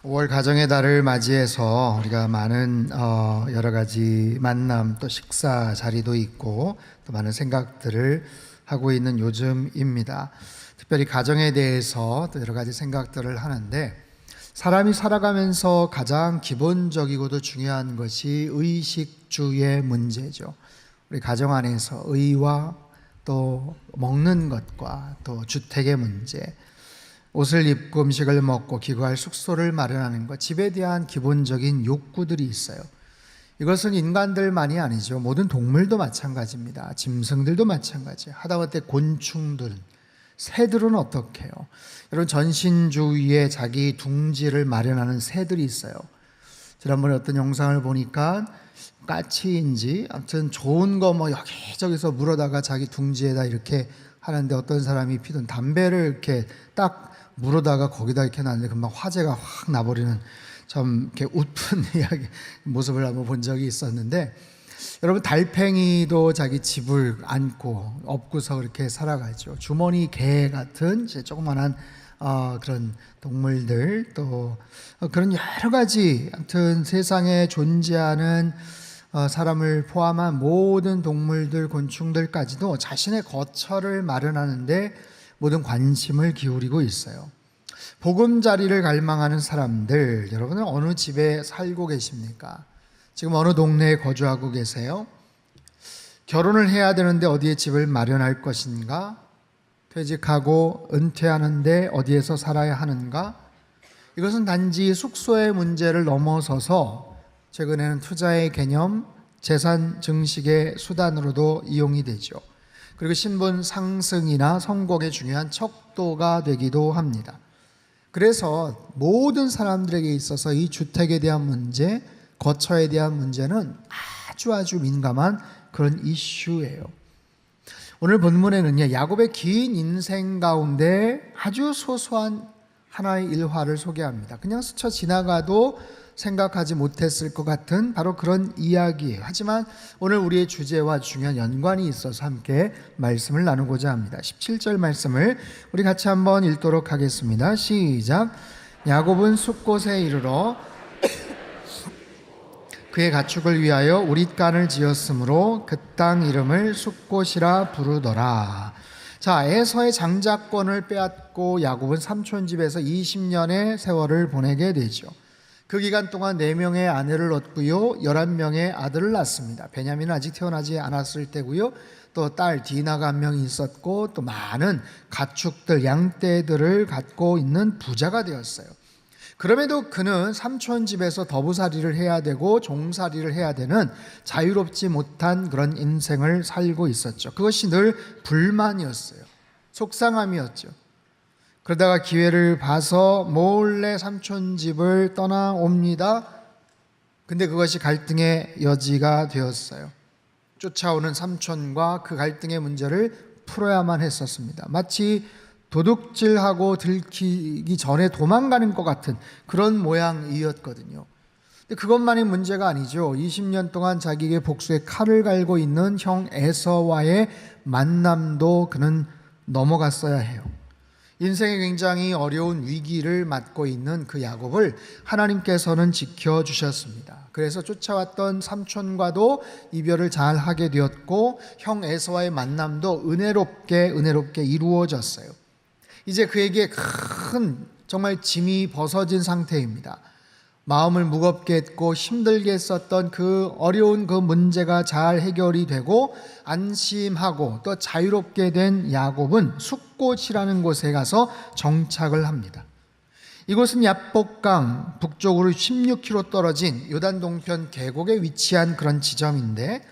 5월 가정의 달을 맞이해서 우리가 많은 여러 가지 만남 또 식사 자리도 있고 또 많은 생각들을 하고 있는 요즘입니다. 특별히 가정에 대해서 또 여러 가지 생각들을 하는데 사람이 살아가면서 가장 기본적이고도 중요한 것이 의식주의 문제죠. 우리 가정 안에서 의와 또 먹는 것과 또 주택의 문제, 옷을 입고 음식을 먹고 기거할 숙소를 마련하는 것, 집에 대한 기본적인 욕구들이 있어요. 이것은 인간들만이 아니죠. 모든 동물도 마찬가지입니다. 짐승들도 마찬가지예요. 하다못해 곤충들, 새들은 어떻게 해요? 여러분, 전신주위에 자기 둥지를 마련하는 새들이 있어요. 지난번에 어떤 영상을 보니까 까치인지 아무튼 좋은 거 뭐 여기저기서 물어다가 자기 둥지에다 이렇게 하는데 어떤 사람이 피던 담배를 이렇게 딱 물어다가 거기다 이렇게 놨는데 금방 화재가 확 나버리는 좀 이렇게 웃픈 이야기 모습을 한번 본 적이 있었는데, 여러분, 달팽이도 자기 집을 안고 업고서 그렇게 살아가죠. 주머니 개 같은 조그만한 그런 동물들, 또 그런 여러 가지 아무튼 세상에 존재하는 사람을 포함한 모든 동물들, 곤충들까지도 자신의 거처를 마련하는데 모든 관심을 기울이고 있어요. 보금자리를 갈망하는 사람들, 여러분은 어느 집에 살고 계십니까? 지금 어느 동네에 거주하고 계세요? 결혼을 해야 되는데 어디에 집을 마련할 것인가? 퇴직하고 은퇴하는데 어디에서 살아야 하는가? 이것은 단지 숙소의 문제를 넘어서서 최근에는 투자의 개념, 재산 증식의 수단으로도 이용이 되죠. 그리고 신분 상승이나 성공의 중요한 척도가 되기도 합니다. 그래서 모든 사람들에게 있어서 이 주택에 대한 문제, 거처에 대한 문제는 아주 민감한 그런 이슈예요. 오늘 본문에는요, 야곱의 긴 인생 가운데 아주 소소한 하나의 일화를 소개합니다. 그냥 스쳐 지나가도 생각하지 못했을 것 같은 바로 그런 이야기예요. 하지만 오늘 우리의 주제와 중요한 연관이 있어서 함께 말씀을 나누고자 합니다. 17절 말씀을 우리 같이 한번 읽도록 하겠습니다. 시작. 야곱은 숫곳에 이르러 그의 가축을 위하여 우릿간을 지었으므로 그 땅 이름을 숫곳이라 부르더라. 자, 에서의 장자권을 빼앗고 야곱은 삼촌 집에서 20년의 세월을 보내게 되죠. 그 기간 동안 4명의 아내를 얻고요, 11명의 아들을 낳습니다. 베냐민은 아직 태어나지 않았을 때고요, 또 딸 디나가 한 명이 있었고, 또 많은 가축들, 양떼들을 갖고 있는 부자가 되었어요. 그럼에도 그는 삼촌 집에서 더부살이를 해야 되고 종살이를 해야 되는 자유롭지 못한 그런 인생을 살고 있었죠. 그것이 늘 불만이었어요. 속상함이었죠. 그러다가 기회를 봐서 몰래 삼촌 집을 떠나옵니다. 근데 그것이 갈등의 여지가 되었어요. 쫓아오는 삼촌과 그 갈등의 문제를 풀어야만 했었습니다. 마치 도둑질하고 들키기 전에 도망가는 것 같은 그런 모양이었거든요. 근데 그것만이 문제가 아니죠. 20년 동안 자기에게 복수의 칼을 갈고 있는 형 에서와의 만남도 그는 넘어갔어야 해요. 인생에 굉장히 어려운 위기를 맞고 있는 그 야곱을 하나님께서는 지켜주셨습니다. 그래서 쫓아왔던 삼촌과도 이별을 잘 하게 되었고, 형 에서와의 만남도 은혜롭게 이루어졌어요. 이제 그에게 큰 정말 짐이 벗어진 상태입니다. 마음을 무겁게 했고 힘들게 했었던 그 어려운 그 문제가 잘 해결이 되고 안심하고 또 자유롭게 된 야곱은 숫곳이라는 곳에 가서 정착을 합니다. 이곳은 야복강 북쪽으로 16km 떨어진 요단 동편 계곡에 위치한 그런 지점인데,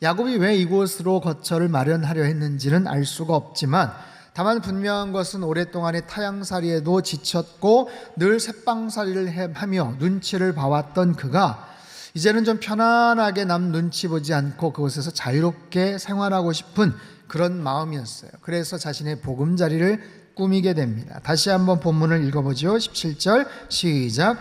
야곱이 왜 이곳으로 거처를 마련하려 했는지는 알 수가 없지만 다만 분명한 것은 오랫동안의 타향살이에도 지쳤고 늘 새빵살이를 하며 눈치를 봐왔던 그가 이제는 좀 편안하게 남 눈치 보지 않고 그곳에서 자유롭게 생활하고 싶은 그런 마음이었어요. 그래서 자신의 보금자리를 꾸미게 됩니다. 다시 한번 본문을 읽어보죠. 17절 시작.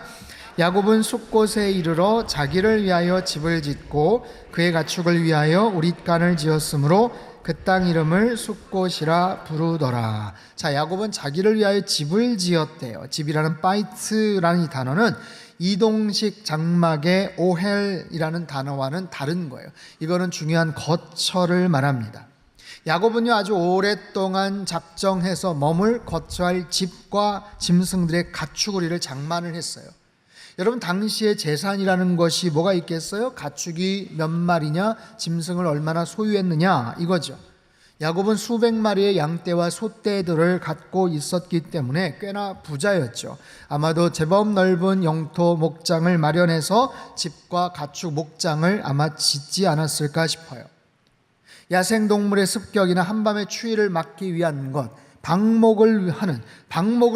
야곱은 숫곳에 이르러 자기를 위하여 집을 짓고 그의 가축을 위하여 우릿간을 지었으므로 그 땅 이름을 숫곳이라 부르더라. 자, 야곱은 자기를 위하여 집을 지었대요. 집이라는 바이트라는 이 단어는 이동식 장막의 오헬이라는 단어와는 다른 거예요. 이거는 중요한 거처를 말합니다. 야곱은요, 아주 오랫동안 작정해서 머물 거처할 집과 짐승들의 가축우리를 장만을 했어요. 여러분, 당시의 재산이라는 것이 뭐가 있겠어요? 가축이 몇 마리냐, 짐승을 얼마나 소유했느냐, 이거죠. 야곱은 수백 마리의 양떼와 소떼들을 갖고 있었기 때문에 꽤나 부자였죠. 아마도 제법 넓은 영토 목장을 마련해서 집과 가축 목장을 아마 짓지 않았을까 싶어요. 야생동물의 습격이나 한밤의 추위를 막기 위한 것, 방목을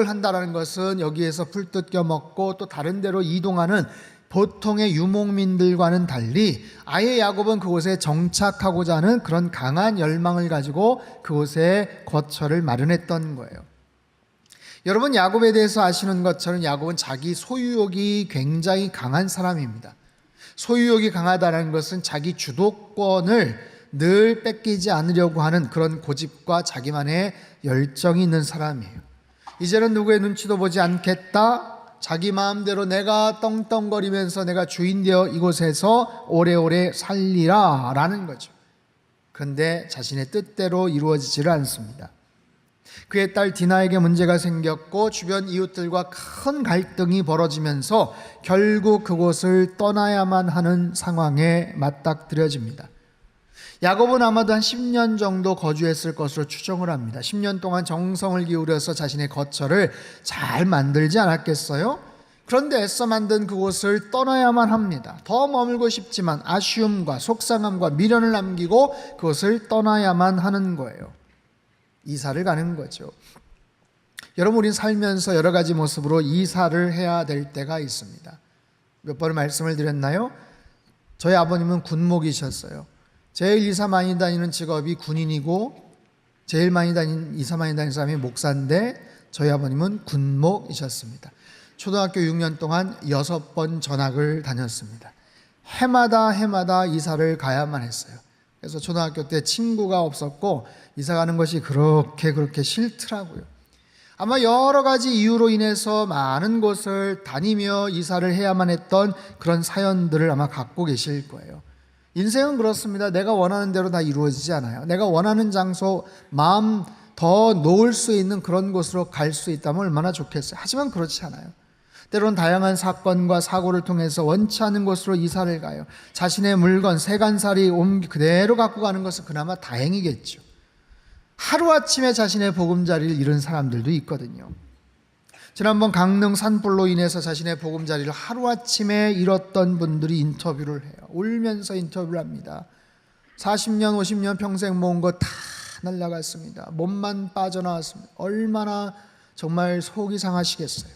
한다는 것은 여기에서 풀 뜯겨 먹고 또 다른 데로 이동하는 보통의 유목민들과는 달리 아예 야곱은 그곳에 정착하고자 하는 그런 강한 열망을 가지고 그곳에 거처를 마련했던 거예요. 여러분, 야곱에 대해서 아시는 것처럼 야곱은 자기 소유욕이 굉장히 강한 사람입니다. 소유욕이 강하다는 것은 자기 주도권을 늘 뺏기지 않으려고 하는 그런 고집과 자기만의 열정이 있는 사람이에요. 이제는 누구의 눈치도 보지 않겠다, 자기 마음대로 내가 떵떵거리면서 내가 주인 되어 이곳에서 오래오래 살리라 라는 거죠. 그런데 자신의 뜻대로 이루어지지를 않습니다. 그의 딸 디나에게 문제가 생겼고 주변 이웃들과 큰 갈등이 벌어지면서 결국 그곳을 떠나야만 하는 상황에 맞닥뜨려집니다. 야곱은 아마도 한 10년 정도 거주했을 것으로 추정을 합니다. 10년 동안 정성을 기울여서 자신의 거처를 잘 만들지 않았겠어요? 그런데 애써 만든 그곳을 떠나야만 합니다. 더 머물고 싶지만 아쉬움과 속상함과 미련을 남기고 그곳을 떠나야만 하는 거예요. 이사를 가는 거죠. 여러분, 우린 살면서 여러 가지 모습으로 이사를 해야 될 때가 있습니다. 몇 번 말씀을 드렸나요? 저희 아버님은 군목이셨어요. 제일 이사 많이 다니는 직업이 군인이고 제일 이사 많이 다니는 사람이 목사인데 저희 아버님은 군목이셨습니다. 초등학교 6년 동안 6번 전학을 다녔습니다. 해마다 이사를 가야만 했어요. 그래서 초등학교 때 친구가 없었고 이사 가는 것이 그렇게 싫더라고요. 아마 여러 가지 이유로 인해서 많은 곳을 다니며 이사를 해야만 했던 그런 사연들을 아마 갖고 계실 거예요. 인생은 그렇습니다. 내가 원하는 대로 다 이루어지지 않아요. 내가 원하는 장소, 마음 더 놓을 수 있는 그런 곳으로 갈 수 있다면 얼마나 좋겠어요. 하지만 그렇지 않아요. 때로는 다양한 사건과 사고를 통해서 원치 않은 곳으로 이사를 가요. 자신의 물건, 세간살이 그대로 갖고 가는 것은 그나마 다행이겠죠. 하루아침에 자신의 보금자리를 잃은 사람들도 있거든요. 지난번 강릉 산불로 인해서 자신의 보금자리를 하루아침에 잃었던 분들이 인터뷰를 해요. 울면서 인터뷰를 합니다. 40년, 50년 평생 모은 거 다 날라갔습니다. 몸만 빠져나왔습니다. 얼마나 정말 속이 상하시겠어요.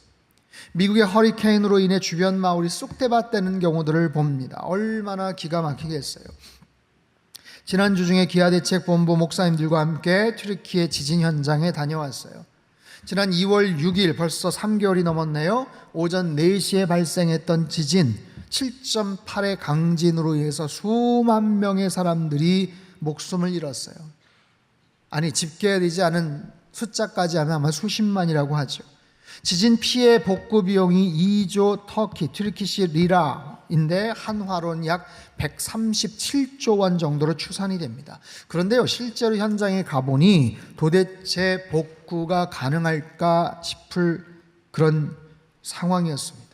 미국의 허리케인으로 인해 주변 마을이 쑥대밭되는 경우들을 봅니다. 얼마나 기가 막히겠어요. 지난주 중에 기아대책본부 목사님들과 함께 튀르키예 지진 현장에 다녀왔어요. 지난 2월 6일 벌써 3개월이 넘었네요. 오전 4시에 발생했던 지진 7.8의 강진으로 인해서 수만 명의 사람들이 목숨을 잃었어요. 아니, 집계되지 않은 숫자까지 하면 아마 수십만이라고 하죠. 지진 피해 복구 비용이 2조 튀르키시 리라인데 한화로는 약 137조 원 정도로 추산이 됩니다. 그런데요, 실제로 현장에 가보니 도대체 복구가 가능할까 싶을 그런 상황이었습니다.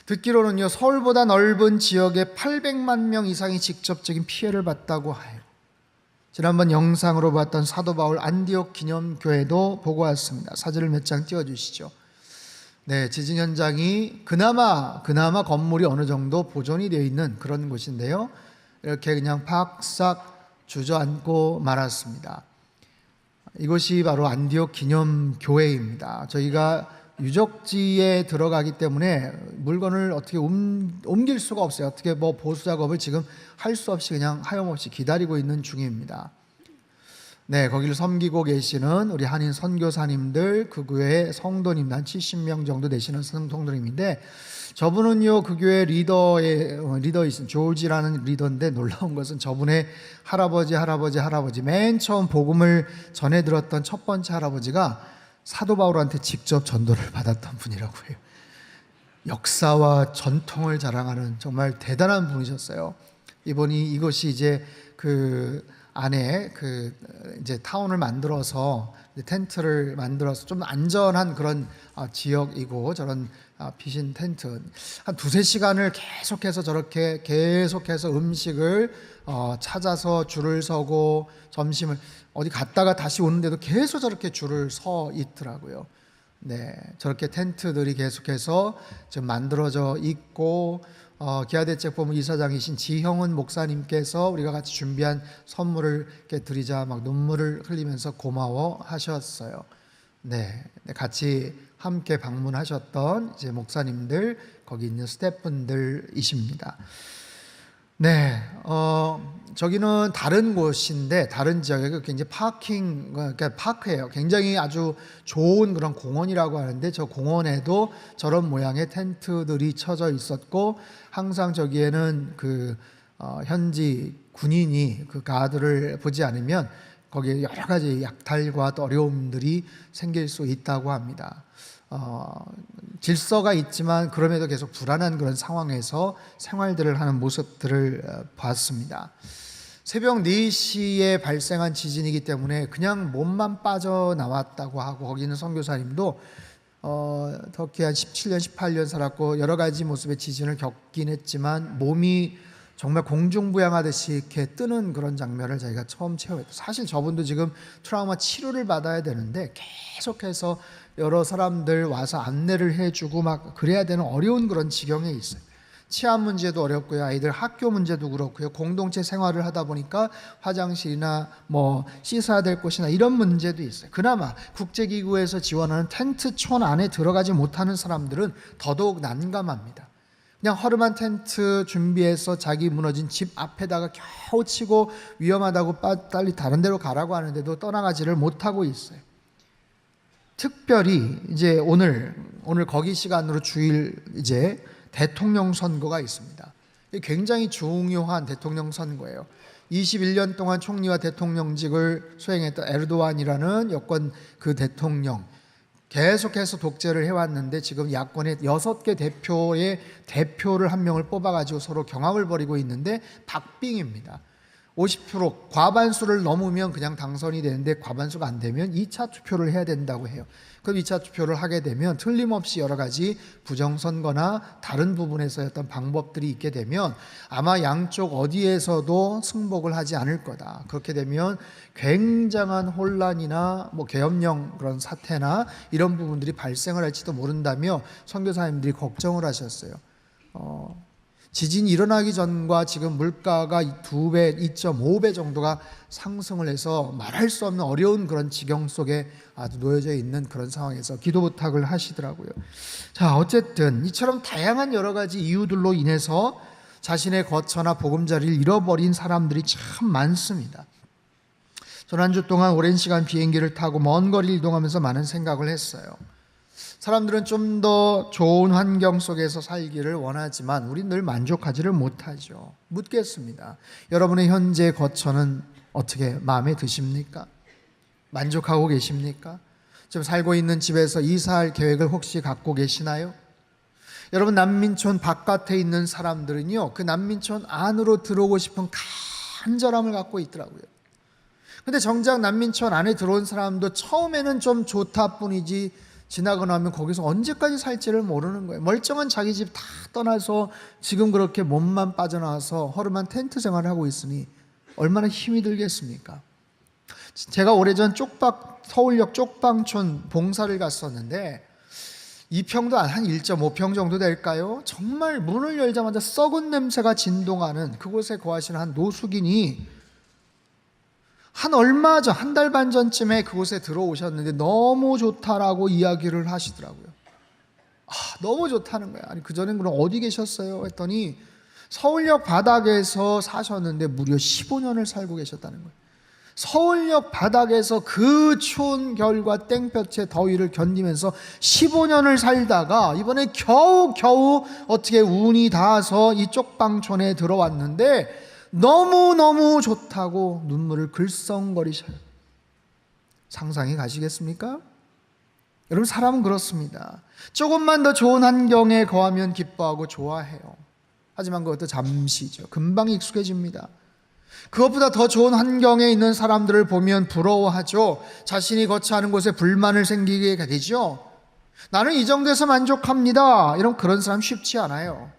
듣기로는요, 서울보다 넓은 지역에 800만 명 이상이 직접적인 피해를 봤다고 해요. 지난번 영상으로 봤던 사도 바울 안디옥 기념교회도 보고 왔습니다. 사진을 몇 장 띄워주시죠. 네, 지진 현장이 그나마 건물이 어느 정도 보존이 되어 있는 그런 곳인데요. 이렇게 그냥 팍싹 주저앉고 말았습니다. 이곳이 바로 안디옥 기념교회입니다. 저희가 유적지에 들어가기 때문에 물건을 어떻게 옮길 수가 없어요. 어떻게 보수 작업을 지금 할 수 없이 그냥 하염없이 기다리고 있는 중입니다. 네, 거기를 섬기고 계시는 우리 한인 선교사님들, 그 교회 성도님 한 70명 정도 되시는 성도님인데, 저분은요 그 교회 리더이신 조지라는 리더인데, 놀라운 것은 저분의 할아버지 맨 처음 복음을 전해 들었던 첫 번째 할아버지가 사도 바울한테 직접 전도를 받았던 분이라고 해요. 역사와 전통을 자랑하는 정말 대단한 분이셨어요. 이것이 이제 그 안에 이제 타운을 만들어서 텐트를 만들어서 좀 안전한 그런 지역이고, 저런 피신 텐트 한 두세 시간을 계속해서 저렇게 계속해서 음식을 찾아서 줄을 서고, 점심을 어디 갔다가 다시 오는데도 계속 저렇게 줄을 서 있더라고요. 네, 저렇게 텐트들이 계속해서 지금 만들어져 있고, 기아대책본부 이사장이신 지형은 목사님께서 우리가 같이 준비한 선물을 이렇게 드리자 막 눈물을 흘리면서 고마워하셨어요. 네, 같이 함께 방문하셨던 이제 목사님들, 거기 있는 스태프분들이십니다. 네, 저기는 다른 곳인데, 다른 지역에 굉장히 그러니까 파크예요. 굉장히 아주 좋은 그런 공원이라고 하는데, 저 공원에도 저런 모양의 텐트들이 쳐져 있었고, 항상 저기에는 현지 군인이 그 가드를 보지 않으면 거기에 여러 가지 약탈과 또 어려움들이 생길 수 있다고 합니다. 질서가 있지만 그럼에도 계속 불안한 그런 상황에서 생활들을 하는 모습들을 봤습니다. 새벽 4시에 발생한 지진이기 때문에 그냥 몸만 빠져나왔다고 하고, 거기 있는 선교사님도 터키에 한 17년, 18년 살았고 여러 가지 모습의 지진을 겪긴 했지만 몸이 정말 공중부양하듯이 이렇게 뜨는 그런 장면을 자기가 처음 체험했고, 사실 저분도 지금 트라우마 치료를 받아야 되는데 계속해서 여러 사람들 와서 안내를 해주고 막 그래야 되는 어려운 그런 지경에 있어요. 치안 문제도 어렵고요, 아이들 학교 문제도 그렇고요, 공동체 생활을 하다 보니까 화장실이나 뭐 씻어야 될 곳이나 이런 문제도 있어요. 그나마 국제기구에서 지원하는 텐트촌 안에 들어가지 못하는 사람들은 더더욱 난감합니다. 그냥 허름한 텐트 준비해서 자기 무너진 집 앞에다가 겨우 치고 위험하다고 빨리 다른 데로 가라고 하는데도 떠나가지를 못하고 있어요. 특별히 이제 오늘 거기 시간으로 주일 이제 대통령 선거가 있습니다. 굉장히 중요한 대통령 선거예요. 21년 동안 총리와 대통령직을 수행했던 에르도안이라는 여권 그 대통령, 계속해서 독재를 해왔는데 지금 야권의 6개 대표의 대표를 한 명을 뽑아가지고 서로 경합을 벌이고 있는데 박빙입니다. 50% 과반수를 넘으면 그냥 당선이 되는데, 과반수가 안 되면 2차 투표를 해야 된다고 해요. 그럼 2차 투표를 하게 되면 틀림없이 여러 가지 부정선거나 다른 부분에서의 어떤 방법들이 있게 되면 아마 양쪽 어디에서도 승복을 하지 않을 거다. 그렇게 되면 굉장한 혼란이나 뭐 계엄령 그런 사태나 이런 부분들이 발생을 할지도 모른다며 선교사님들이 걱정을 하셨어요. 지진이 일어나기 전과 지금 물가가 2배, 2.5배 정도가 상승을 해서 말할 수 없는 어려운 그런 지경 속에 아주 놓여져 있는 그런 상황에서 기도 부탁을 하시더라고요. 자, 어쨌든 이처럼 다양한 여러 가지 이유들로 인해서 자신의 거처나 보금자리를 잃어버린 사람들이 참 많습니다. 저는 한 주 동안 오랜 시간 비행기를 타고 먼 거리를 이동하면서 많은 생각을 했어요. 사람들은 좀 더 좋은 환경 속에서 살기를 원하지만 우린 늘 만족하지를 못하죠. 묻겠습니다. 여러분의 현재 거처는 어떻게 마음에 드십니까? 만족하고 계십니까? 지금 살고 있는 집에서 이사할 계획을 혹시 갖고 계시나요? 여러분, 난민촌 바깥에 있는 사람들은요, 그 난민촌 안으로 들어오고 싶은 간절함을 갖고 있더라고요. 근데 정작 난민촌 안에 들어온 사람도 처음에는 좀 좋다 뿐이지 지나고 나면 거기서 언제까지 살지를 모르는 거예요. 멀쩡한 자기 집 다 떠나서 지금 그렇게 몸만 빠져나와서 허름한 텐트 생활을 하고 있으니 얼마나 힘이 들겠습니까? 제가 오래전 서울역 쪽방촌 봉사를 갔었는데 2평도 한 1.5평 정도 될까요? 정말 문을 열자마자 썩은 냄새가 진동하는 그곳에 거하시는 한 노숙인이 한 달 반 전쯤에 그곳에 들어오셨는데 너무 좋다라고 이야기를 하시더라고요. 너무 좋다는 거야. 아니, 그전엔 그럼 어디 계셨어요? 했더니 서울역 바닥에서 사셨는데 무려 15년을 살고 계셨다는 거예요. 서울역 바닥에서 그 추운 겨울과 땡볕의 더위를 견디면서 15년을 살다가 이번에 겨우 어떻게 운이 닿아서 이 쪽방촌에 들어왔는데 너무너무 좋다고 눈물을 글썽거리셔요. 상상이 가시겠습니까? 여러분, 사람은 그렇습니다. 조금만 더 좋은 환경에 거하면 기뻐하고 좋아해요. 하지만 그것도 잠시죠. 금방 익숙해집니다. 그것보다 더 좋은 환경에 있는 사람들을 보면 부러워하죠. 자신이 거처하는 곳에 불만을 생기게 되죠. 나는 이 정도에서 만족합니다. 이런 그런 사람 쉽지 않아요.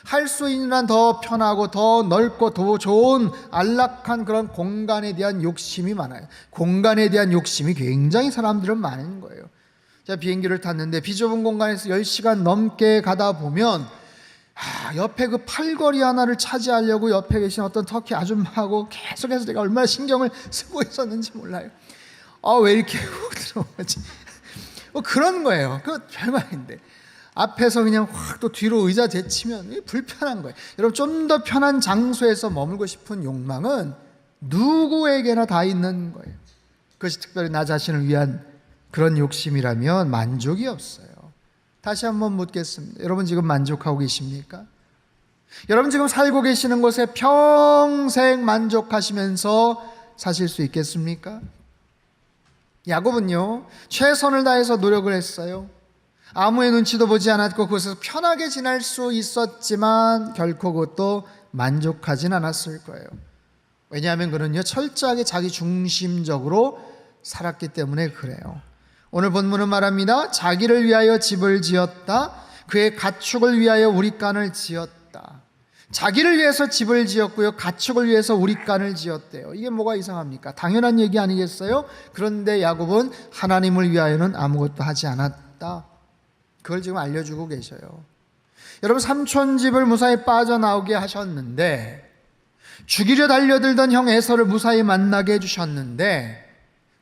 할 수 있는 한 더 편하고 더 넓고 더 좋은 안락한 그런 공간에 대한 욕심이 많아요. 공간에 대한 욕심이 굉장히 사람들은 많은 거예요. 제가 비행기를 탔는데 비좁은 공간에서 10시간 넘게 가다 보면 옆에 그 팔걸이 하나를 차지하려고 옆에 계신 어떤 터키 아줌마하고 계속해서 제가 얼마나 신경을 쓰고 있었는지 몰라요. 왜 이렇게 훅 들어오지? 그런 거예요. 그 별말인데 앞에서 그냥 확 또 뒤로 의자 제치면 불편한 거예요. 여러분, 좀 더 편한 장소에서 머물고 싶은 욕망은 누구에게나 다 있는 거예요. 그것이 특별히 나 자신을 위한 그런 욕심이라면 만족이 없어요. 다시 한번 묻겠습니다. 여러분 지금 만족하고 계십니까? 여러분 지금 살고 계시는 곳에 평생 만족하시면서 사실 수 있겠습니까? 야곱은요, 최선을 다해서 노력을 했어요. 아무의 눈치도 보지 않았고 그곳에서 편하게 지낼 수 있었지만 결코 그것도 만족하진 않았을 거예요. 왜냐하면 그는요, 철저하게 자기 중심적으로 살았기 때문에 그래요. 오늘 본문은 말합니다. 자기를 위하여 집을 지었다. 그의 가축을 위하여 우릿간을 지었다. 자기를 위해서 집을 지었고요, 가축을 위해서 우릿간을 지었대요. 이게 뭐가 이상합니까? 당연한 얘기 아니겠어요? 그런데 야곱은 하나님을 위하여는 아무것도 하지 않았다. 그걸 지금 알려주고 계셔요. 여러분, 삼촌 집을 무사히 빠져나오게 하셨는데, 죽이려 달려들던 형 에서를 무사히 만나게 해주셨는데,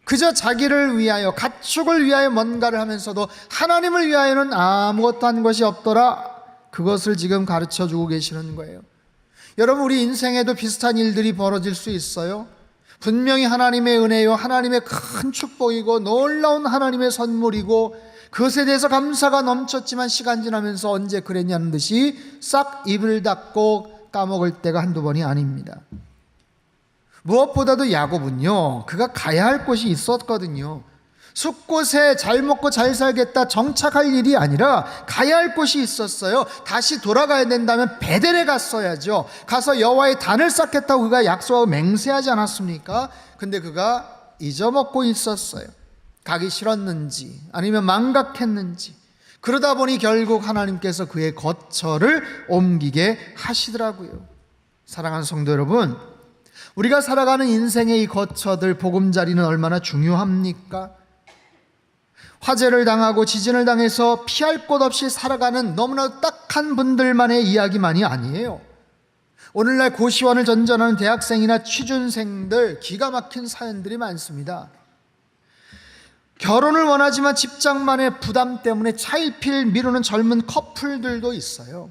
그저 자기를 위하여, 가축을 위하여 뭔가를 하면서도 하나님을 위하여는 아무것도 한 것이 없더라. 그것을 지금 가르쳐주고 계시는 거예요. 여러분, 우리 인생에도 비슷한 일들이 벌어질 수 있어요. 분명히 하나님의 은혜요, 하나님의 큰 축복이고 놀라운 하나님의 선물이고 그것에 대해서 감사가 넘쳤지만 시간 지나면서 언제 그랬냐는 듯이 싹 입을 닫고 까먹을 때가 한두 번이 아닙니다. 무엇보다도 야곱은요, 그가 가야 할 곳이 있었거든요. 숲곳에 잘 먹고 잘 살겠다 정착할 일이 아니라 가야 할 곳이 있었어요. 다시 돌아가야 된다면 베델에 갔어야죠. 가서 여호와의 단을 쌓겠다고 그가 약속하고 맹세하지 않았습니까? 근데 그가 잊어먹고 있었어요. 가기 싫었는지 아니면 망각했는지, 그러다 보니 결국 하나님께서 그의 거처를 옮기게 하시더라고요. 사랑하는 성도 여러분, 우리가 살아가는 인생의 이 거처들, 보금자리는 얼마나 중요합니까? 화재를 당하고 지진을 당해서 피할 곳 없이 살아가는 너무나 딱한 분들만의 이야기만이 아니에요. 오늘날 고시원을 전전하는 대학생이나 취준생들, 기가 막힌 사연들이 많습니다. 결혼을 원하지만 직장만의 부담 때문에 차일피일 미루는 젊은 커플들도 있어요.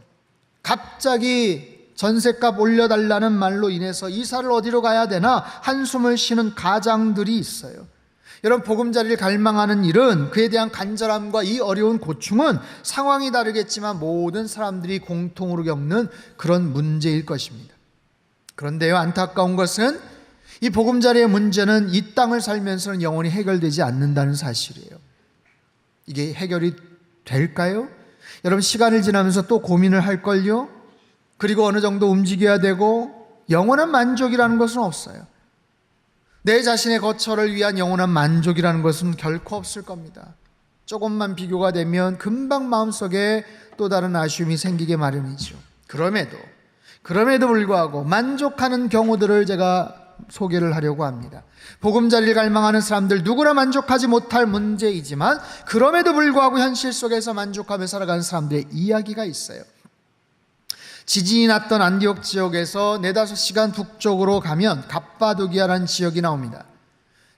갑자기 전셋값 올려달라는 말로 인해서 이사를 어디로 가야 되나 한숨을 쉬는 가장들이 있어요. 여러분, 보금자리를 갈망하는 일은, 그에 대한 간절함과 이 어려운 고충은 상황이 다르겠지만 모든 사람들이 공통으로 겪는 그런 문제일 것입니다. 그런데요, 안타까운 것은 이 보금자리의 문제는 이 땅을 살면서는 영원히 해결되지 않는다는 사실이에요. 이게 해결이 될까요? 여러분, 시간을 지나면서 또 고민을 할걸요? 그리고 어느 정도 움직여야 되고, 영원한 만족이라는 것은 없어요. 내 자신의 거처를 위한 영원한 만족이라는 것은 결코 없을 겁니다. 조금만 비교가 되면 금방 마음속에 또 다른 아쉬움이 생기게 마련이죠. 그럼에도 불구하고 만족하는 경우들을 제가 소개를 하려고 합니다. 보금자리를 갈망하는 사람들 누구나 만족하지 못할 문제이지만 그럼에도 불구하고 현실 속에서 만족하며 살아가는 사람들의 이야기가 있어요. 지진이 났던 안디옥 지역에서 4-5시간 북쪽으로 가면 갑바도기아라는 지역이 나옵니다.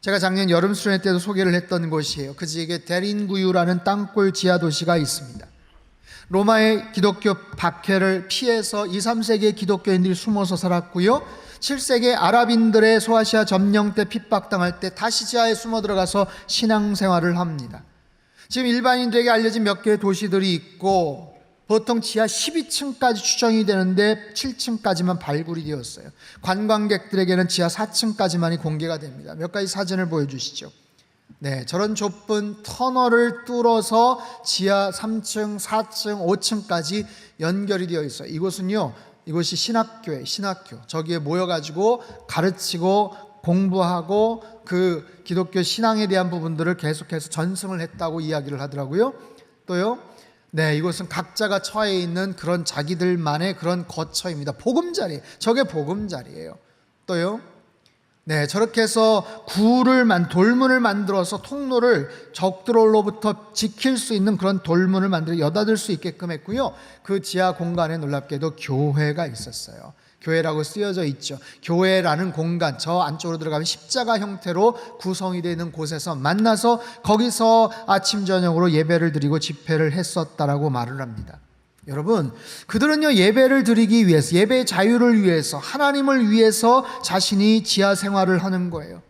제가 작년 여름 수련회 때도 소개를 했던 곳이에요. 그 지역에 데린구유라는 땅굴 지하 도시가 있습니다. 로마의 기독교 박해를 피해서 2, 3세기의 기독교인들이 숨어서 살았고요, 7세기 아랍인들의 소아시아 점령 때 핍박당할 때 다시 지하에 숨어 들어가서 신앙생활을 합니다. 지금 일반인들에게 알려진 몇 개의 도시들이 있고 보통 지하 12층까지 추정이 되는데 7층까지만 발굴이 되었어요. 관광객들에게는 지하 4층까지만이 공개가 됩니다. 몇 가지 사진을 보여주시죠. 네, 저런 좁은 터널을 뚫어서 지하 3층, 4층, 5층까지 연결이 되어 있어요. 이곳이 신학교예요. 신학교. 저기에 모여가지고 가르치고 공부하고 그 기독교 신앙에 대한 부분들을 계속해서 전승을 했다고 이야기를 하더라고요. 또요, 네, 이곳은 각자가 처해 있는 그런 자기들만의 그런 거처입니다. 보금자리. 저게 보금자리예요. 또요, 네, 저렇게 해서 돌문을 만들어서 통로를 적들로부터 지킬 수 있는 그런 돌문을 만들어 여닫을 수 있게끔 했고요. 그 지하 공간에 놀랍게도 교회가 있었어요. 교회라고 쓰여져 있죠. 교회라는 공간, 저 안쪽으로 들어가면 십자가 형태로 구성이 되어 있는 곳에서 만나서 거기서 아침 저녁으로 예배를 드리고 집회를 했었다라고 말을 합니다. 여러분, 그들은요, 예배를 드리기 위해서, 예배의 자유를 위해서, 하나님을 위해서 자신이 지하 생활을 하는 거예요.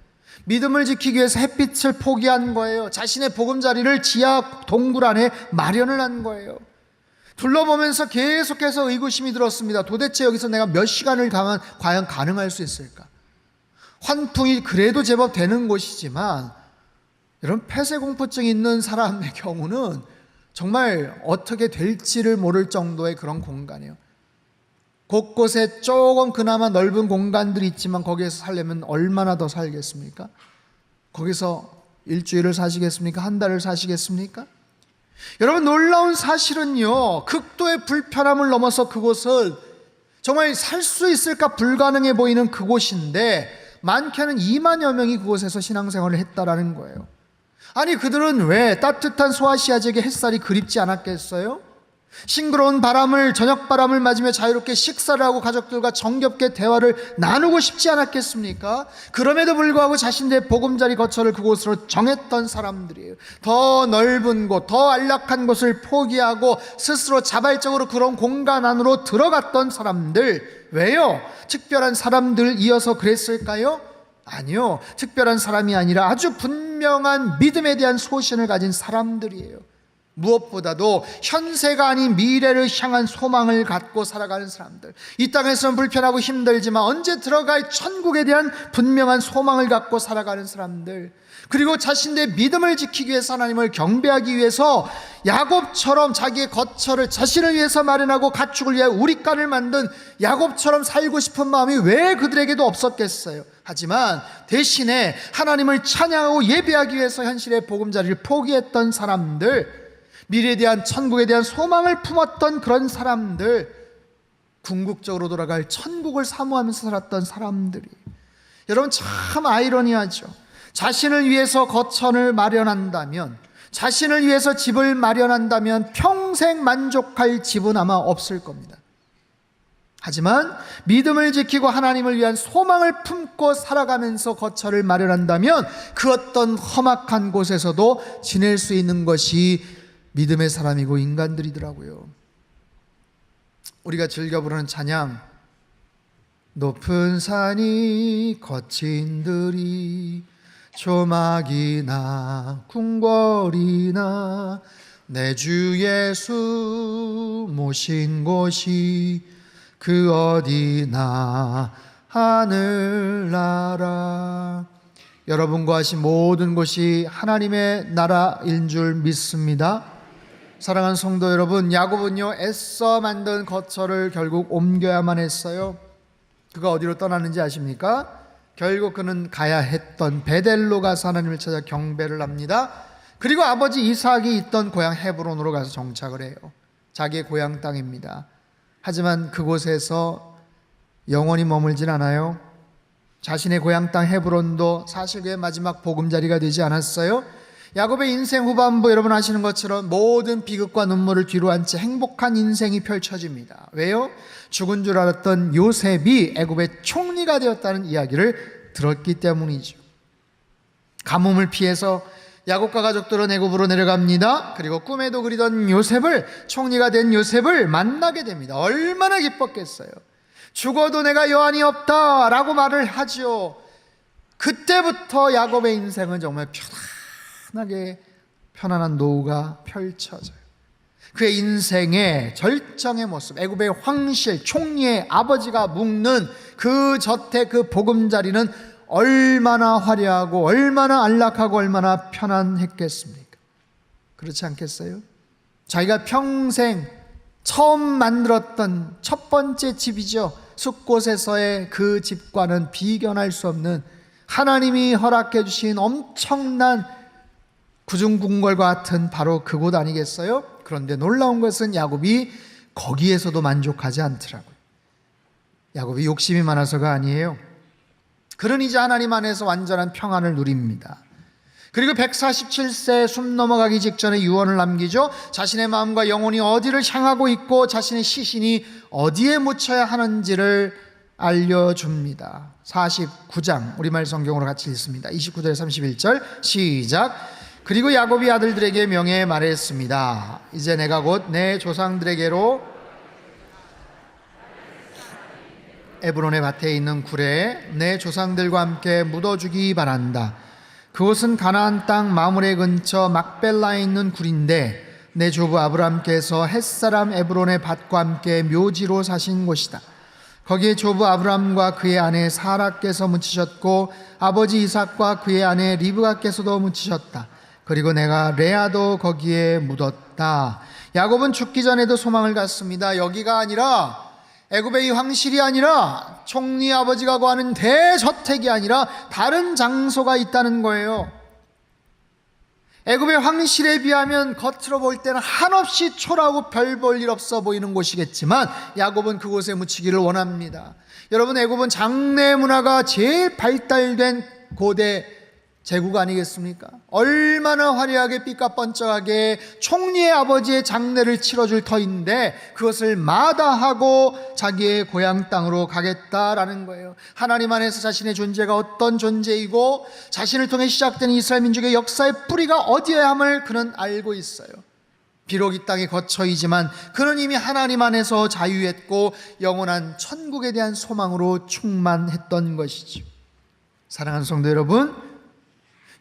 믿음을 지키기 위해서 햇빛을 포기한 거예요. 자신의 보금자리를 지하 동굴 안에 마련을 한 거예요. 둘러보면서 계속해서 의구심이 들었습니다. 도대체 여기서 내가 몇 시간을 가면 과연 가능할 수 있을까? 환풍이 그래도 제법 되는 곳이지만 이런 폐쇄공포증이 있는 사람의 경우는 정말 어떻게 될지를 모를 정도의 그런 공간이에요. 곳곳에 조금 그나마 넓은 공간들이 있지만 거기에서 살려면 얼마나 더 살겠습니까? 거기서 일주일을 사시겠습니까? 한 달을 사시겠습니까? 여러분, 놀라운 사실은요, 극도의 불편함을 넘어서 그곳을 정말 살 수 있을까 불가능해 보이는 그곳인데 많게는 2만여 명이 그곳에서 신앙생활을 했다라는 거예요. 아니, 그들은 왜 따뜻한 소아시아 지역의 햇살이 그립지 않았겠어요? 싱그러운 저녁 바람을 맞으며 자유롭게 식사를 하고 가족들과 정겹게 대화를 나누고 싶지 않았겠습니까? 그럼에도 불구하고 자신들의 보금자리 거처를 그곳으로 정했던 사람들이에요. 더 넓은 곳, 더 안락한 곳을 포기하고 스스로 자발적으로 그런 공간 안으로 들어갔던 사람들. 왜요? 특별한 사람들이어서 그랬을까요? 아니요, 특별한 사람이 아니라 아주 분명한 믿음에 대한 소신을 가진 사람들이에요. 무엇보다도 현세가 아닌 미래를 향한 소망을 갖고 살아가는 사람들, 이 땅에서는 불편하고 힘들지만 언제 들어갈 천국에 대한 분명한 소망을 갖고 살아가는 사람들, 그리고 자신의 믿음을 지키기 위해서, 하나님을 경배하기 위해서 야곱처럼 자기의 거처를 자신을 위해서 마련하고 가축을 위해 우리간을 만든 야곱처럼 살고 싶은 마음이 왜 그들에게도 없었겠어요? 하지만 대신에 하나님을 찬양하고 예배하기 위해서 현실의 보금자리를 포기했던 사람들, 미래에 대한, 천국에 대한 소망을 품었던 그런 사람들, 궁극적으로 돌아갈 천국을 사모하면서 살았던 사람들이, 여러분 참 아이러니하죠. 자신을 위해서 거처를 마련한다면, 자신을 위해서 집을 마련한다면 평생 만족할 집은 아마 없을 겁니다. 하지만 믿음을 지키고 하나님을 위한 소망을 품고 살아가면서 거처를 마련한다면 그 어떤 험악한 곳에서도 지낼 수 있는 것이 믿음의 사람이고 인간들이더라고요. 우리가 즐겨 부르는 찬양, 높은 산이 거친 들이 조막이나 궁궐이나 내 주 예수 모신 곳이 그 어디나 하늘나라. 여러분과 하신 모든 곳이 하나님의 나라인 줄 믿습니다. 사랑하는 성도 여러분, 야곱은요 애써 만든 거처를 결국 옮겨야만 했어요. 그가 어디로 떠났는지 아십니까? 결국 그는 가야 했던 베델로 가서 하나님을 찾아 경배를 합니다. 그리고 아버지 이삭이 있던 고향 헤브론으로 가서 정착을 해요. 자기의 고향 땅입니다. 하지만 그곳에서 영원히 머물진 않아요. 자신의 고향 땅 헤브론도 사실 그의 마지막 보금자리가 되지 않았어요. 야곱의 인생 후반부, 여러분 아시는 것처럼 모든 비극과 눈물을 뒤로 한 채 행복한 인생이 펼쳐집니다. 왜요? 죽은 줄 알았던 요셉이 애굽의 총리가 되었다는 이야기를 들었기 때문이죠. 가뭄을 피해서 야곱과 가족들은 애굽으로 내려갑니다. 그리고 꿈에도 그리던 요셉을, 총리가 된 요셉을 만나게 됩니다. 얼마나 기뻤겠어요. 죽어도 내가 여한이 없다라고 말을 하죠. 그때부터 야곱의 인생은 정말 편안하게 편안한 노후가 펼쳐져요. 그의 인생의 절정의 모습, 애굽의 황실 총리의 아버지가 묵는 그 저택, 그 보금자리는 얼마나 화려하고 얼마나 안락하고 얼마나 편안했겠습니까? 그렇지 않겠어요? 자기가 평생 처음 만들었던 첫 번째 집이죠. 숲곳에서의 그 집과는 비견할 수 없는 하나님이 허락해 주신 엄청난 구중궁궐과 같은 바로 그곳 아니겠어요? 그런데 놀라운 것은 야곱이 거기에서도 만족하지 않더라고요. 야곱이 욕심이 많아서가 아니에요. 그는 이제 하나님 안에서 완전한 평안을 누립니다. 그리고 147세 숨 넘어가기 직전에 유언을 남기죠. 자신의 마음과 영혼이 어디를 향하고 있고 자신의 시신이 어디에 묻혀야 하는지를 알려줍니다. 49장 우리말 성경으로 같이 읽습니다. 29절 31절 시작. 그리고 야곱이 아들들에게 명해 말했습니다. 이제 내가 곧 내 조상들에게로 에브론의 밭에 있는 굴에 내 조상들과 함께 묻어주기 바란다. 그곳은 가나안 땅 마므레 근처 막벨라에 있는 굴인데 내 조부 아브람께서 햇사람 에브론의 밭과 함께 묘지로 사신 곳이다. 거기에 조부 아브람과 그의 아내 사라께서 묻히셨고 아버지 이삭과 그의 아내 리브가께서도 묻히셨다. 그리고 내가 레아도 거기에 묻었다. 야곱은 죽기 전에도 소망을 갖습니다. 여기가 아니라 애굽의 이 황실이 아니라 총리 아버지가 거하는 대저택이 아니라 다른 장소가 있다는 거예요. 애굽의 황실에 비하면 겉으로 볼 때는 한없이 초라하고 별 볼 일 없어 보이는 곳이겠지만 야곱은 그곳에 묻히기를 원합니다. 여러분, 애굽은 장례 문화가 제일 발달된 고대 제국 아니겠습니까? 얼마나 화려하게 삐까뻔쩍하게 총리의 아버지의 장례를 치러줄 터인데 그것을 마다하고 자기의 고향 땅으로 가겠다라는 거예요. 하나님 안에서 자신의 존재가 어떤 존재이고 자신을 통해 시작된 이스라엘 민족의 역사의 뿌리가 어디에야 함을 그는 알고 있어요. 비록 이 땅에 거처이지만 그는 이미 하나님 안에서 자유했고 영원한 천국에 대한 소망으로 충만했던 것이죠. 사랑하는 성도 여러분,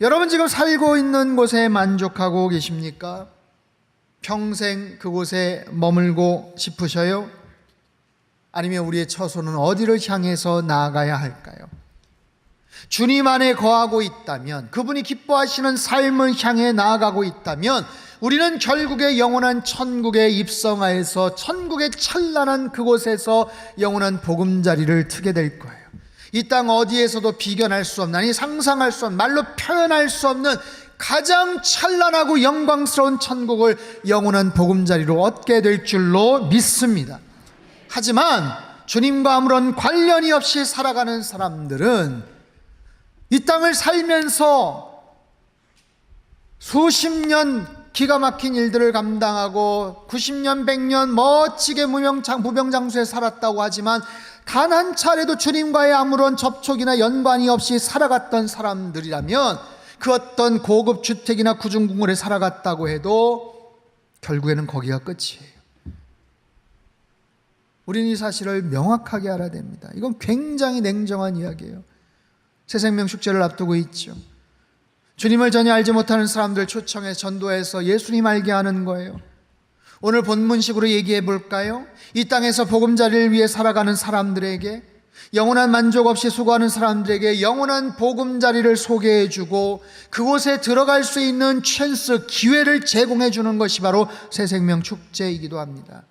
여러분 지금 살고 있는 곳에 만족하고 계십니까? 평생 그곳에 머물고 싶으셔요? 아니면 우리의 처소는 어디를 향해서 나아가야 할까요? 주님 안에 거하고 있다면, 그분이 기뻐하시는 삶을 향해 나아가고 있다면 우리는 결국에 영원한 천국에 입성하여서 천국의 찬란한 그곳에서 영원한 보금자리를 트게 될 거예요. 이 땅 어디에서도 비견할 수 없는, 아니 상상할 수 없는, 말로 표현할 수 없는 가장 찬란하고 영광스러운 천국을 영원한 보금자리로 얻게 될 줄로 믿습니다. 하지만 주님과 아무런 관련이 없이 살아가는 사람들은 이 땅을 살면서 수십 년 기가 막힌 일들을 감당하고 90년 100년 멋지게 무병장수에 살았다고 하지만 단 한 차례도 주님과의 아무런 접촉이나 연관이 없이 살아갔던 사람들이라면 그 어떤 고급 주택이나 구중궁궐에 살아갔다고 해도 결국에는 거기가 끝이에요. 우리는 이 사실을 명확하게 알아야 됩니다. 이건 굉장히 냉정한 이야기예요. 새 생명 축제를 앞두고 있죠. 주님을 전혀 알지 못하는 사람들 초청해서 전도해서 예수님 알게 하는 거예요. 오늘 본문식으로 얘기해 볼까요? 이 땅에서 보금자리를 위해 살아가는 사람들에게, 영원한 만족 없이 수고하는 사람들에게 영원한 보금자리를 소개해 주고 그곳에 들어갈 수 있는 찬스, 기회를 제공해 주는 것이 바로 새생명 축제이기도 합니다.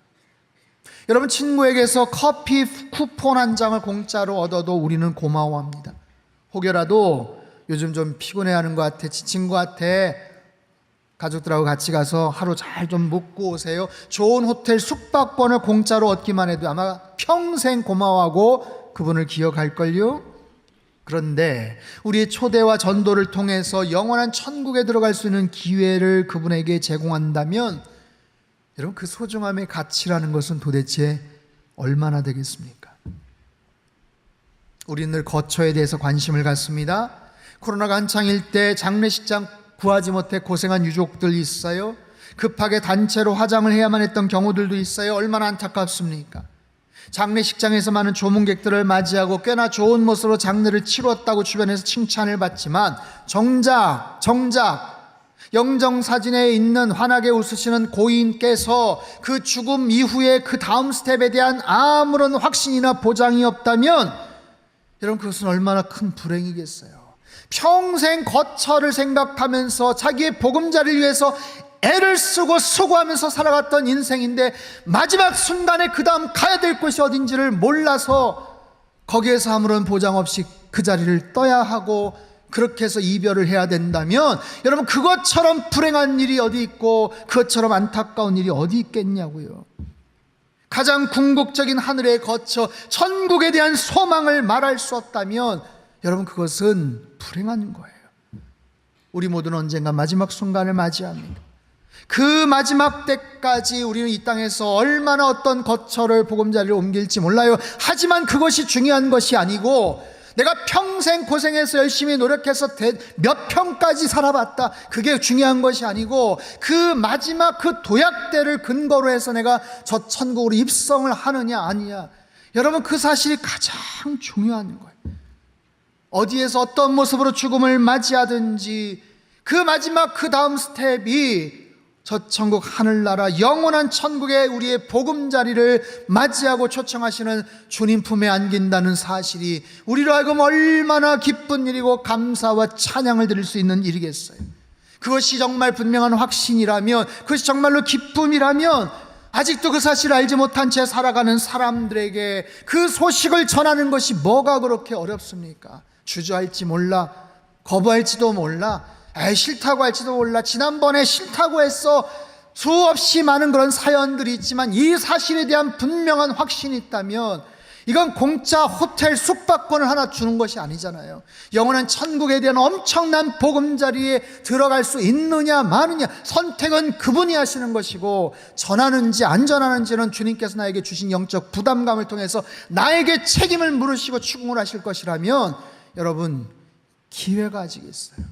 여러분, 친구에게서 커피 쿠폰 한 장을 공짜로 얻어도 우리는 고마워합니다. 혹여라도 요즘 좀 피곤해하는 것 같아, 지친 것 같아, 가족들하고 같이 가서 하루 잘 좀 묵고 오세요. 좋은 호텔 숙박권을 공짜로 얻기만 해도 아마 평생 고마워하고 그분을 기억할걸요. 그런데 우리의 초대와 전도를 통해서 영원한 천국에 들어갈 수 있는 기회를 그분에게 제공한다면 여러분, 그 소중함의 가치라는 것은 도대체 얼마나 되겠습니까? 우리는 늘 거처에 대해서 관심을 갖습니다. 코로나가 한창일 때 장례식장 구하지 못해 고생한 유족들이 있어요. 급하게 단체로 화장을 해야만 했던 경우들도 있어요. 얼마나 안타깝습니까? 장례식장에서 많은 조문객들을 맞이하고 꽤나 좋은 모습으로 장례를 치렀다고 주변에서 칭찬을 받지만 정작 영정사진에 있는 환하게 웃으시는 고인께서 그 죽음 이후에 그 다음 스텝에 대한 아무런 확신이나 보장이 없다면 여러분, 그것은 얼마나 큰 불행이겠어요. 평생 거처를 생각하면서 자기의 보금자리를 위해서 애를 쓰고 수고하면서 살아갔던 인생인데 마지막 순간에 그 다음 가야 될 곳이 어딘지를 몰라서 거기에서 아무런 보장 없이 그 자리를 떠야 하고 그렇게 해서 이별을 해야 된다면 여러분, 그것처럼 불행한 일이 어디 있고 그것처럼 안타까운 일이 어디 있겠냐고요. 가장 궁극적인 하늘의 거처 천국에 대한 소망을 말할 수 없다면 여러분, 그것은 불행한 거예요. 우리 모두는 언젠가 마지막 순간을 맞이합니다. 그 마지막 때까지 우리는 이 땅에서 얼마나 어떤 거처를 보금자리를 옮길지 몰라요. 하지만 그것이 중요한 것이 아니고 내가 평생 고생해서 열심히 노력해서 몇 평까지 살아봤다, 그게 중요한 것이 아니고 그 마지막 그 도약대를 근거로 해서 내가 저 천국으로 입성을 하느냐 아니냐, 여러분, 그 사실이 가장 중요한 거예요. 어디에서 어떤 모습으로 죽음을 맞이하든지 그 마지막 그 다음 스텝이 저 천국 하늘나라 영원한 천국에 우리의 보금자리를 맞이하고 초청하시는 주님 품에 안긴다는 사실이 우리로 하여금 얼마나 기쁜 일이고 감사와 찬양을 드릴 수 있는 일이겠어요. 그것이 정말 분명한 확신이라면, 그것이 정말로 기쁨이라면 아직도 그 사실을 알지 못한 채 살아가는 사람들에게 그 소식을 전하는 것이 뭐가 그렇게 어렵습니까? 주저할지 몰라, 거부할지도 몰라, 싫다고 할지도 몰라, 지난번에 싫다고 했어, 수없이 많은 그런 사연들이 있지만 이 사실에 대한 분명한 확신이 있다면 이건 공짜 호텔 숙박권을 하나 주는 것이 아니잖아요. 영원한 천국에 대한 엄청난 보금자리에 들어갈 수 있느냐 마느냐, 선택은 그분이 하시는 것이고 전하는지 안 전하는지는 주님께서 나에게 주신 영적 부담감을 통해서 나에게 책임을 물으시고 추궁을 하실 것이라면 여러분, 기회가 아직 있어요.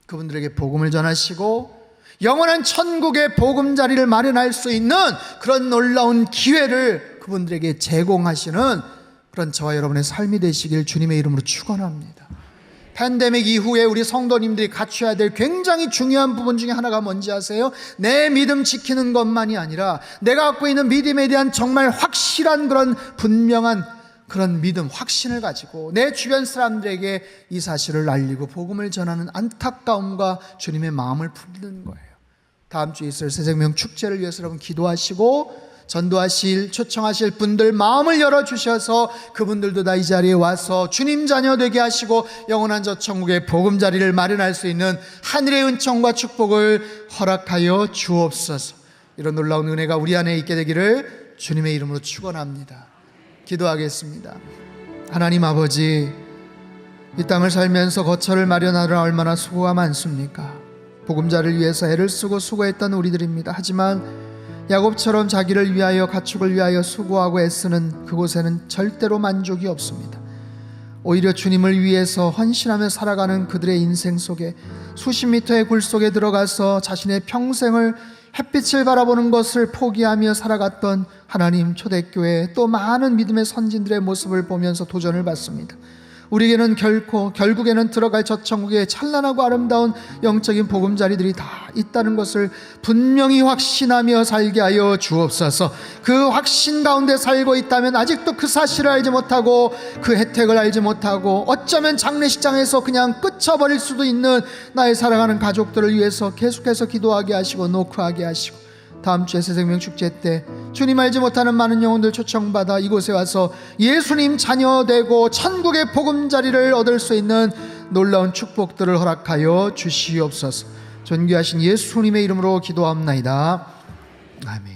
그분들에게 복음을 전하시고 영원한 천국의 보금자리를 마련할 수 있는 그런 놀라운 기회를 그분들에게 제공하시는 그런 저와 여러분의 삶이 되시길 주님의 이름으로 축원합니다. 팬데믹 이후에 우리 성도님들이 갖춰야 될 굉장히 중요한 부분 중에 하나가 뭔지 아세요? 내 믿음 지키는 것만이 아니라 내가 갖고 있는 믿음에 대한 정말 확실한 그런 분명한 그런 믿음, 확신을 가지고 내 주변 사람들에게 이 사실을 알리고 복음을 전하는 안타까움과 주님의 마음을 품는 거예요. 다음 주에 있을 새생명 축제를 위해서 여러분 기도하시고 전도하실, 초청하실 분들 마음을 열어주셔서 그분들도 다 이 자리에 와서 주님 자녀 되게 하시고 영원한 저 천국의 보금자리를 마련할 수 있는 하늘의 은총과 축복을 허락하여 주옵소서. 이런 놀라운 은혜가 우리 안에 있게 되기를 주님의 이름으로 축원합니다. 기도하겠습니다. 하나님 아버지, 이 땅을 살면서 거처를 마련하느라 얼마나 수고가 많습니까? 보금자리를 위해서 애를 쓰고 수고했던 우리들입니다. 하지만 야곱처럼 자기를 위하여, 가축을 위하여 수고하고 애쓰는 그곳에는 절대로 만족이 없습니다. 오히려 주님을 위해서 헌신하며 살아가는 그들의 인생 속에 수십 미터의 굴 속에 들어가서 자신의 평생을 햇빛을 바라보는 것을 포기하며 살아갔던 하나님 초대교회, 또 많은 믿음의 선진들의 모습을 보면서 도전을 받습니다. 우리에게는 결국에는 들어갈 저 천국에 찬란하고 아름다운 영적인 보금자리들이 다 있다는 것을 분명히 확신하며 살게 하여 주옵소서. 그 확신 가운데 살고 있다면 아직도 그 사실을 알지 못하고 그 혜택을 알지 못하고 어쩌면 장례식장에서 그냥 끝쳐버릴 수도 있는 나의 사랑하는 가족들을 위해서 계속해서 기도하게 하시고 노크하게 하시고, 다음 주에 새생명 축제 때 주님 알지 못하는 많은 영혼들 초청받아 이곳에 와서 예수님 자녀 되고 천국의 보금자리를 얻을 수 있는 놀라운 축복들을 허락하여 주시옵소서. 존귀하신 예수님의 이름으로 기도합나이다. 아멘.